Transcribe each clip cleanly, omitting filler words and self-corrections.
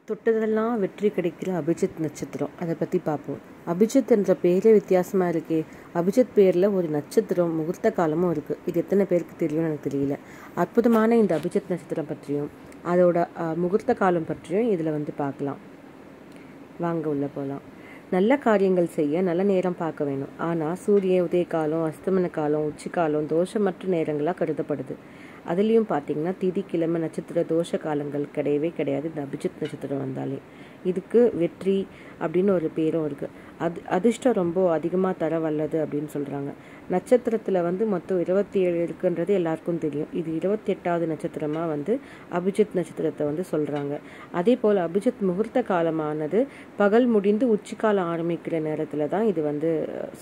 தொட்டதெல்லாம் வெற்றி கிடைக்கிற அபிஜித் நட்சத்திரம் அதை பற்றி பார்ப்போம். அபிஜித் என்ற பேரே வித்தியாசமாக இருக்கே. அபிஜித் பேரில் ஒரு நட்சத்திரம் முகூர்த்த காலமும் இருக்குது. இது எத்தனை பேருக்கு தெரியும்னு எனக்கு தெரியல. அற்புதமான இந்த அபிஜித் நட்சத்திரம் பற்றியும் அதோட முகூர்த்த காலம் பற்றியும் இதில் பார்க்கலாம். வாங்க உள்ள போகலாம். நல்ல காரியங்கள் செய்ய நல்ல நேரம் பார்க்க வேணும். ஆனால் சூரிய உதய காலம், அஸ்தமன காலம், உச்சி காலம் தோஷமற்ற நேரங்களாக கருதப்படுது. அதுலேயும் பார்த்தீங்கன்னா திதி, கிழமை, நட்சத்திர தோஷ காலங்கள் கிடையவே கிடையாது. இந்த அபிஜித் நட்சத்திரம் வந்தாலே இதுக்கு வெற்றி அப்படின்னு ஒரு பேரும் இருக்குது. அதிர்ஷ்டம் ரொம்ப அதிகமாக தர வல்லது அப்படின்னு சொல்கிறாங்க. நட்சத்திரத்தில் மொத்தம் 27 இருக்குன்றது எல்லாருக்கும் தெரியும். இது 28வது நட்சத்திரமாக அபிஜித் நட்சத்திரத்தை சொல்கிறாங்க. அதே போல் அபிஜித் முகூர்த்த காலமானது பகல் முடிந்து உச்சி காலம் ஆரம்பிக்கிற நேரத்தில் தான் இது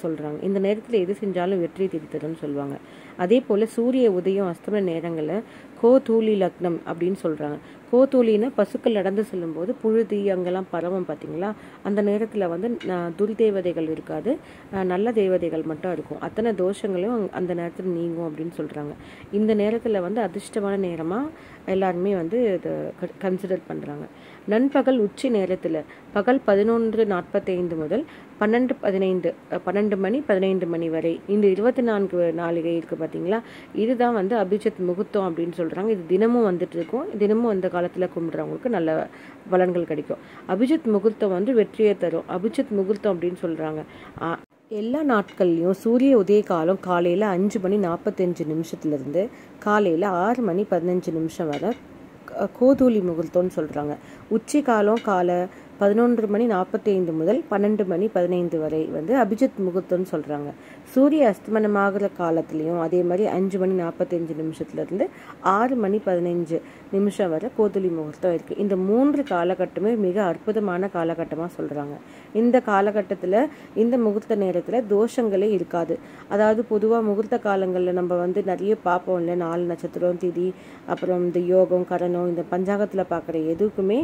சொல்கிறாங்க. இந்த நேரத்தில் எது செஞ்சாலும் வெற்றி தரும்னு சொல்லுவாங்க. அதே போல் சூரிய உதயம் அஸ்தமன நேரங்களில் கோதூலி லக்னம் அப்படின்னு சொல்கிறாங்க. கோதூலின்னா பசுக்கள் நடந்து செல்லும்போது புழுதி அங்கெல்லாம் பரவும் பார்த்தீங்களா. அந்த நேரத்தில் துர்தேவதைகள் இருக்காது, நல்ல தேவதைகள் மட்டும் இருக்கும். அத்தனை தோஷங்களையும் அந்த நேரத்தில் நீங்கும் அப்படின்னு சொல்கிறாங்க. இந்த நேரத்தில் அதிர்ஷ்டமான நேரமாக எல்லாருமே இதை கன்சிடர் பண்ணுறாங்க. நண்பகல் உச்சி நேரத்தில் பகல் 11:45 முதல் 12 மணி 15 மணி வரை இந்த 24 நாளிகை இருக்குது பார்த்தீங்களா. இதுதான் அபிஜித் முகூர்த்தம் அப்படின்னு சொல்கிறாங்க. இது தினமும் இருக்கும். தினமும் அந்த காலத்தில் கும்பிட்றவங்களுக்கு நல்ல பலன்கள் கிடைக்கும். அபிஜித் முகூர்த்தம் வெற்றியை தரும். அபிஜித் முகூர்த்தம் அப்படின்னு சொல்கிறாங்க. எல்லா நாட்கள்லையும் சூரிய உதய காலம் காலையில் 5:45 காலையில் 6:15 வரை கோதூலி முகூர்த்தம்னு சொல்கிறாங்க. உச்சி காலம் காலை 11:45 முதல் 12:15 வரை அபிஜித் முகூர்த்தம்னு சொல்கிறாங்க. சூரிய அஸ்தமனமாகிற காலத்துலேயும் அதே மாதிரி 5:45 6:15 வரை கோதூலி முகூர்த்தம் இருக்குது. இந்த 3 காலகட்டமே மிக அற்புதமான காலகட்டமாக சொல்கிறாங்க. இந்த காலகட்டத்தில் இந்த முகூர்த்த நேரத்தில் தோஷங்களே இருக்காது. அதாவது பொதுவாக முகூர்த்த காலங்களில் நம்ம நிறைய பார்ப்போம் இல்லை, 4 நட்சத்திரம், திதி, அப்புறம் இந்த யோகம், கரணம், இந்த பஞ்சாங்கத்தில் பார்க்குற எதுக்குமே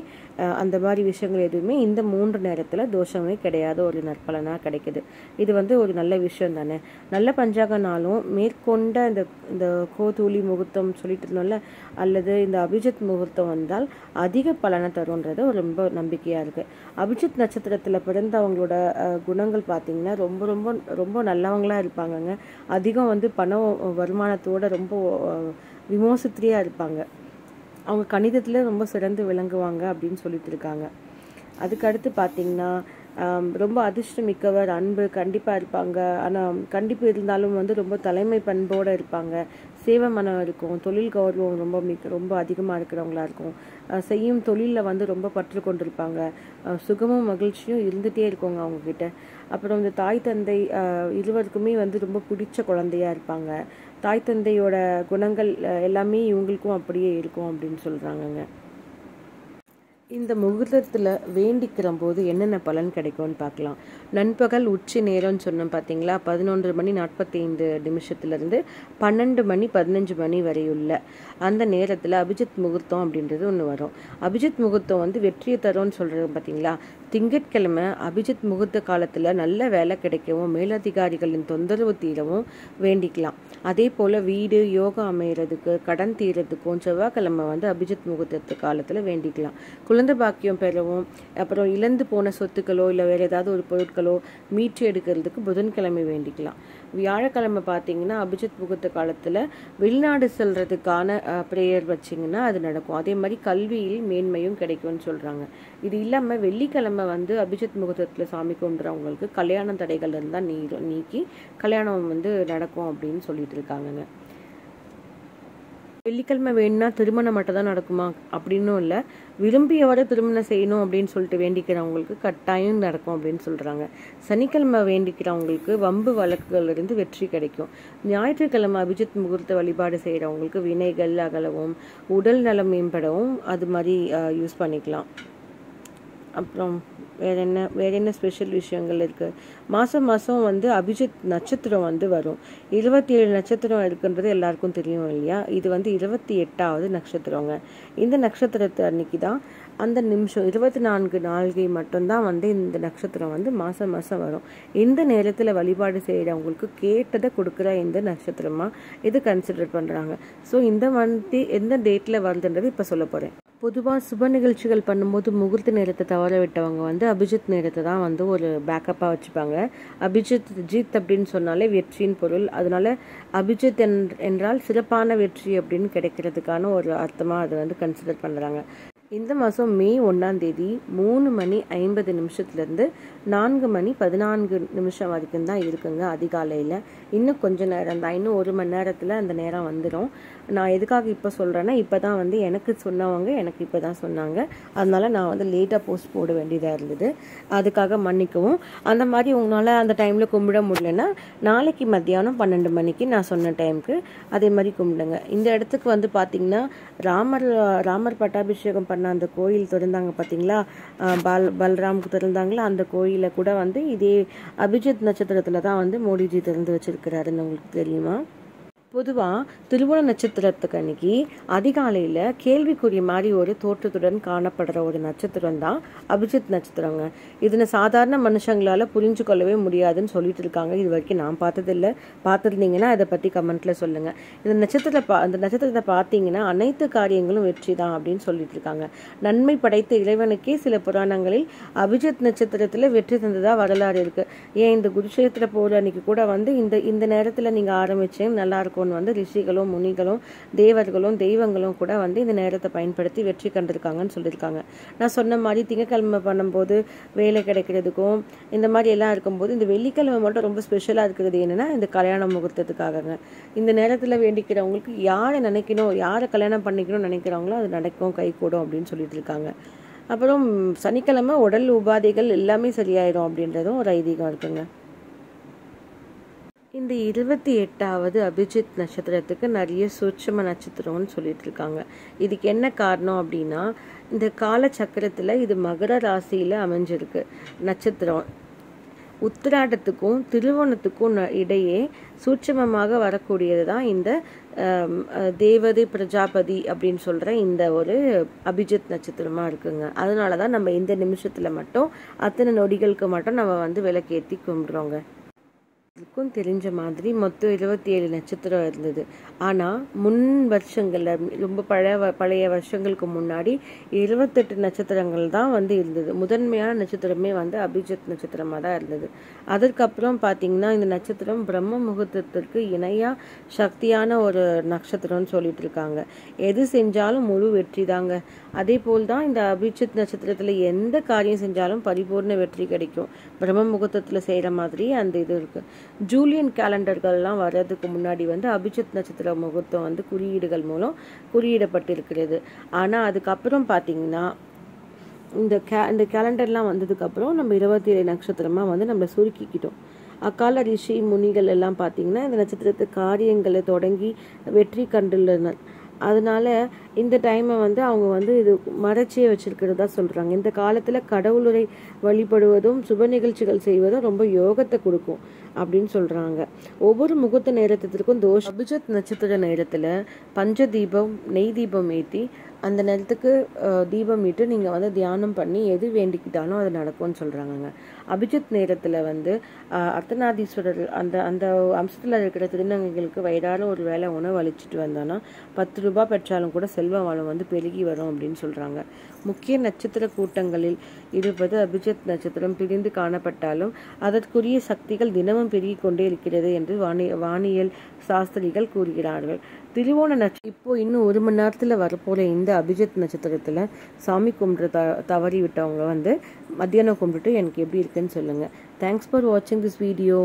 அந்த மாதிரி விஷயங்கள் எதுவுமே இந்த 3 நேரத்தில் தோஷமே கிடையாது, ஒரு நற்பலனாக கிடைக்குது. இது ஒரு நல்ல விஷயம் தானே. நல்ல பஞ்சாங்கனாலும் மேற்கொண்ட இந்த கோதூலி முகூர்த்தம் சொல்லிட்டு இருந்தோம்ல, அல்லது இந்த அபிஜித் முகூர்த்தம் வந்தால் அதிக பலனை தரும்ன்றது ரொம்ப நம்பிக்கையாக இருக்குது. அபிஜித் நட்சத்திரத்தில் பிறந்தவங்களோட குணங்கள் பார்த்தீங்கன்னா ரொம்ப ரொம்ப ரொம்ப நல்லவங்களாக இருப்பாங்கங்க. அதிகம் பணம் வருமானத்தோட ரொம்ப விமோசத்திலேயே இருப்பாங்க. அவங்க கணிதத்தில் ரொம்ப சிறந்து விளங்குவாங்க அப்படின்னு சொல்லிட்டு இருக்காங்க. அதுக்கடுத்து பார்த்தீங்கன்னா ரொம்ப அதிர்ஷ்டம் மிக்கவர், அன்பு கண்டிப்பாக இருப்பாங்க. ஆனால் கண்டிப்பு இருந்தாலும் ரொம்ப தலைமை பண்போடு இருப்பாங்க. சேவை மனம் இருக்கும். தொழில் கௌரவம் ரொம்ப அதிகமாக இருக்கிறவங்களா இருக்கும். செய்யும் தொழிலில் ரொம்ப பற்று கொண்டிருப்பாங்க. சுகமும் மகிழ்ச்சியும் இருந்துகிட்டே இருக்குங்க அவங்கக்கிட்ட. அப்புறம் இந்த தாய் தந்தை இருவருக்குமே ரொம்ப பிடிச்ச குழந்தையாக இருப்பாங்க. தாய் தந்தையோட குணங்கள் எல்லாமே இவங்களுக்கும் அப்படியே இருக்கும் அப்படின்னு சொல்கிறாங்கங்க. இந்த முகூர்த்தத்தில் வேண்டிக்கிற போது என்னென்ன பலன் கிடைக்கும்னு பார்க்கலாம். நண்பகல் உச்சி நேரம்னு சொன்னோம் பார்த்தீங்களா, 11:45 12:15 வரை உள்ள அந்த நேரத்தில் அபிஜித் முகூர்த்தம் அப்படின்றது ஒன்று வரும். அபிஜித் முகூர்த்தம் வெற்றியை தரும்னு சொல்கிறது பார்த்தீங்களா. திங்கட்கிழமை அபிஜித் முகூர்த்த காலத்தில் நல்ல வேலை கிடைக்கவும் மேலதிகாரிகளின் தொந்தரவு தீரவும் வேண்டிக்கலாம். அதே போல் வீடு யோகா அமைகிறதுக்கு, கடன் தீரத்துக்கும் செவ்வாய்க்கிழமை அபிஜித் முகூர்த்த காலத்தில் வேண்டிக்கலாம். குழந்தை பாக்கியம் பெறவும், அப்புறம் இழந்து போன சொத்துக்களோ இல்லை வேறு ஏதாவது ஒரு பொருட்களோ மீட்டு எடுக்கிறதுக்கு புதன்கிழமை வேண்டிக்கலாம். வியாழக்கிழமை பார்த்தீங்கன்னா அபிஜித் முகூர்த்த காலத்தில் வெளிநாடு செல்றதுக்கான ப்ரேயர் வச்சிங்கன்னா அது நடக்கும். அதே மாதிரி கல்வியில் மேன்மையும் கிடைக்கும்னு சொல்கிறாங்க. இது இல்லாமல் வெள்ளிக்கிழமை அபிஜித் முகூர்த்தத்தில் சாமி கும்பிட்றவங்களுக்கு கல்யாண தடைகள் இருந்தால் நீக்கி கல்யாணம் நடக்கும் அப்படின்னு சொல்லிட்டு இருக்காங்கங்க. வெள்ளிக்கிழமை வேணும்னா திருமணம் மட்டும் தான் நடக்குமா அப்படின்னும் இல்லை, விரும்பியவரை திருமணம் செய்யணும் அப்படின்னு சொல்லிட்டு வேண்டிக்கிறவங்களுக்கு கட்டாயம் நடக்கும் அப்படின்னு சொல்கிறாங்க. சனிக்கிழமை வேண்டிக்கிறவங்களுக்கு வம்பு வழக்குகளிலிருந்து வெற்றி கிடைக்கும். ஞாயிற்றுக்கிழமை அபிஜித் முகூர்த்த வழிபாடு செய்கிறவங்களுக்கு வினைகள் அகலவும் உடல் நலம் மேம்படவும் அது மாதிரி யூஸ் பண்ணிக்கலாம். அப்புறம் வேற என்ன ஸ்பெஷல் விஷயங்கள் இருக்குது. மாதம் அபிஜித் நட்சத்திரம் வரும். 27 நட்சத்திரம் இருக்குன்றது எல்லாருக்கும் தெரியும் இல்லையா. இது 28வது நட்சத்திரங்க. இந்த நட்சத்திரத்து அன்னைக்கு தான் அந்த நிமிஷம் 24 நாளிகை மட்டும்தான் இந்த நட்சத்திரம் மாதம் வரும். இந்த நேரத்தில் வழிபாடு செய்கிறவங்களுக்கு கேட்டதை கொடுக்குற இந்த நட்சத்திரமாக இது கன்சிடர் பண்ணுறாங்க. ஸோ இந்த எந்த டேட்டில் வருதுன்றது இப்போ சொல்ல போகிறேன். பொதுவாக சுப நிகழ்ச்சிகள் பண்ணும்போது முகூர்த்த நேரத்தை தவற விட்டவங்க வந்து அபிஜித் நேரத்தை தான் வந்து ஒரு பேக்கப்பாக வச்சுப்பாங்க. ஜீத் அப்படின்னு சொன்னாலே வெற்றியின் பொருள். அதனால அபிஜித் என்றால் சிறப்பான வெற்றி அப்படின்னு கிடைக்கிறதுக்கான ஒரு அர்த்தமாக அதை வந்து கன்சிடர் பண்ணுறாங்க. இந்த மாதம் மே 1ஆம் தேதி 3:50 4:14 வரைக்கும் தான் இருக்குங்க அதிகாலையில். இன்னும் கொஞ்சம் நேரம் தான், இன்னும் 1 மணி நேரத்தில் அந்த நேரம் வந்துடும். நான் எதுக்காக இப்போ சொல்கிறேன்னா, இப்போ தான் வந்து எனக்கு சொன்னவங்க எனக்கு இப்போ தான் சொன்னாங்க. அதனால் நான் வந்து லேட்டாக போஸ்ட் போட வேண்டியதாக இருந்தது. அதுக்காக மன்னிக்கவும். அந்த மாதிரி உங்களால் அந்த டைமில் கும்பிட முடியலன்னா நாளைக்கு மத்தியானம் 12 மணிக்கு நான் சொன்ன டைமுக்கு அதே மாதிரி கும்பிடுங்க. இந்த இடத்துக்கு வந்து பார்த்திங்கன்னா ராமர் பட்டாபிஷேகம் பண்ண அந்த கோயில் திறந்தாங்க பார்த்தீங்களா, பல்ராமுக்கு திறந்தாங்களா, அந்த கோயிலை கூட வந்து இதே அபிஜித் நட்சத்திரத்தில் தான் வந்து மோடிஜி திறந்து வச்சிருக்கிறாருன்னு உங்களுக்கு தெரியுமா? பொதுவாக திருவோண நட்சத்திரத்துக்கு அன்னைக்கு அதிகாலையில் கேள்விக்குரிய மாதிரி ஒரு தோற்றத்துடன் காணப்படுற ஒரு நட்சத்திரம் தான் அபிஜித் நட்சத்திரங்க. இதில் சாதாரண மனுஷங்களால் புரிஞ்சு கொள்ளவே முடியாதுன்னு சொல்லிட்டு இருக்காங்க. இது வரைக்கும் நான் பார்த்ததில்லை. பார்த்துருந்தீங்கன்னா அதை பற்றி கமெண்ட்ல சொல்லுங்கள். இந்த நட்சத்திரத்தை பார்த்தீங்கன்னா அனைத்து காரியங்களும் வெற்றி தான் அப்படின்னு சொல்லிட்டு இருக்காங்க. நன்மை படைத்த இறைவனுக்கே சில புராணங்களில் அபிஜித் நட்சத்திரத்தில் வெற்றி தந்ததா வரலாறு இருக்கு. ஏன் இந்த குருஷேத்திர போர் அன்னைக்கு கூட வந்து இந்த நேரத்தில் நீங்கள் ஆரம்பிச்சேன் நல்லா இருக்கும் வந்து ரிஷிகளும் முனிகளும் தேவர்களும் தெய்வங்களும் கூட வந்து இந்த நேரத்தை பயன்படுத்தி வெற்றி கண்டிருக்காங்கன்னு சொல்லியிருக்காங்க. நான் சொன்ன மாதிரி திங்கக்கிழமை பண்ணும்போது வேலை கிடைக்கிறதுக்கும் இந்த மாதிரி எல்லாம் இருக்கும்போது இந்த வெள்ளிக்கிழமை மட்டும் ரொம்ப ஸ்பெஷலாக இருக்கிறது என்னன்னா இந்த கல்யாண முகூர்த்தத்துக்காகங்க. இந்த நேரத்தில் வேண்டிக்கிறவங்களுக்கு யாரை நினைக்கணும், யாரை கல்யாணம் பண்ணிக்கணும்னு நினைக்கிறவங்களோ அது நடக்கும், கை கூடும் அப்படின்னு சொல்லிட்டு இருக்காங்க. அப்புறம் சனிக்கிழமை உடல் உபாதைகள் எல்லாமே சரியாயிடும் அப்படின்றதும் ஒரு ஐதீகம் இருக்குங்க. இந்த 28வது அபிஜித் நட்சத்திரத்துக்கு நிறைய சூட்சும நட்சத்திரம்னு சொல்லிட்டு இருக்காங்க. இதுக்கு என்ன காரணம் அப்படின்னா, இந்த கால சக்கரத்தில் இது மகர ராசியில் அமைஞ்சிருக்கு நட்சத்திரம். உத்திராடத்துக்கும் திருவோணத்துக்கும் இடையே சூட்சமமாக வரக்கூடியது தான் இந்த தேவதை பிரஜாபதி அப்படின்னு சொல்கிற இந்த ஒரு அபிஜித் நட்சத்திரமாக இருக்குங்க. அதனால தான் நம்ம இந்த நிமிஷத்தில் மட்டும் அத்தனை நொடிகளுக்கு மட்டும் நம்ம வந்து விளக்கேற்றி கும்பிட்றோங்க. இதுக்கும் தெரிஞ்ச மாதிரி மொத்தம் 27 நட்சத்திரம் இருந்தது. ஆனால் முன் வருஷங்களில் ரொம்ப பழைய வருஷங்களுக்கு முன்னாடி 28 நட்சத்திரங்கள் தான் வந்து இருந்தது. முதன்மையான நட்சத்திரமே வந்து அபிஜித் நட்சத்திரமாக தான் இருந்தது. அதற்கப்புறம் பார்த்தீங்கன்னா இந்த நட்சத்திரம் பிரம்ம முகூர்த்தத்திற்கு இணையாக சக்தியான ஒரு நட்சத்திரம்னு சொல்லிட்டு இருக்காங்க. எது செஞ்சாலும் முழு வெற்றி தாங்க. அதே போல் தான் இந்த அபிஜித் நட்சத்திரத்தில் எந்த காரியம் செஞ்சாலும் பரிபூர்ண வெற்றி கிடைக்கும். பிரம்ம முகூர்த்தத்தில் செய்கிற மாதிரி அந்த இது இருக்குது. ஜூலியன் கேலண்டர்கள்லாம் வர்றதுக்கு முன்னாடி வந்து அபிஜித் நட்சத்திர முகூர்த்தம் வந்து குறியீடுகள் மூலம் குறியிடப்பட்டிருக்கிறது. ஆனால் அதுக்கப்புறம் பார்த்தீங்கன்னா இந்த கேலண்டர்லாம் வந்ததுக்கப்புறம் நம்ம 27 நட்சத்திரமாக வந்து நம்ம சுருக்கிக்கிட்டோம். அக்கால ரிஷி முனிகள் எல்லாம் பார்த்தீங்கன்னா இந்த நட்சத்திரத்து காரியங்களை தொடங்கி வெற்றி கண்டுள்ளனர். அதனால இந்த டைமை வந்து அவங்க வந்து இது மறைச்சியே வச்சிருக்கிறதா சொல்றாங்க. இந்த காலத்துல கடவுளரை வழிபடுவதும் சுப நிகழ்ச்சிகள் செய்வதும் ரொம்ப யோகத்தை கொடுக்கும் அப்படின்னு சொல்றாங்க. ஒவ்வொரு முகூர்த்த நேரத்திற்கும் அபிஜித் நட்சத்திர நேரத்துல பஞ்ச தீபம் நெய் தீபம் ஏற்றி அந்த நேரத்துக்கு தீபம் இட்டு நீங்கள் வந்து தியானம் பண்ணி எது வேண்டிக்கிட்டாலும் அது நடக்கும்னு சொல்கிறாங்கங்க. அபிஜித் நேரத்தில் வந்து அர்த்தநாதீஸ்வரர் அந்த அம்சத்தில் இருக்கிற திருநங்கைகளுக்கு வயதான ஒரு வேளை உணவு அளிச்சுட்டு வந்தோன்னா 10 ரூபாய் பெற்றாலும் கூட செல்வ வளம் வந்து பெருகி வரும் அப்படின்னு சொல்கிறாங்க. முக்கிய நட்சத்திர கூட்டங்களில் இருப்பது அபிஜித் நட்சத்திரம் பிரிந்து காணப்பட்டாலும் அதற்குரிய சக்திகள் தினமும் பெருகி கொண்டே இருக்கிறது என்று வானியல் சாஸ்திரிகள் கூறுகிறார்கள். திருவோண இப்போ இன்னும் 1 மணி நேரத்தில் வரப்போகிற இந்த அபிஜித் நட்சத்திரத்தில் சாமி கும்பிட்ற தவறி விட்டவங்க வந்து மத்தியானம் கும்பிட்டுட்டு எனக்கு எப்படி இருக்குன்னு சொல்லுங்கள். தேங்க்ஸ் ஃபார் வாட்சிங் திஸ் வீடியோ.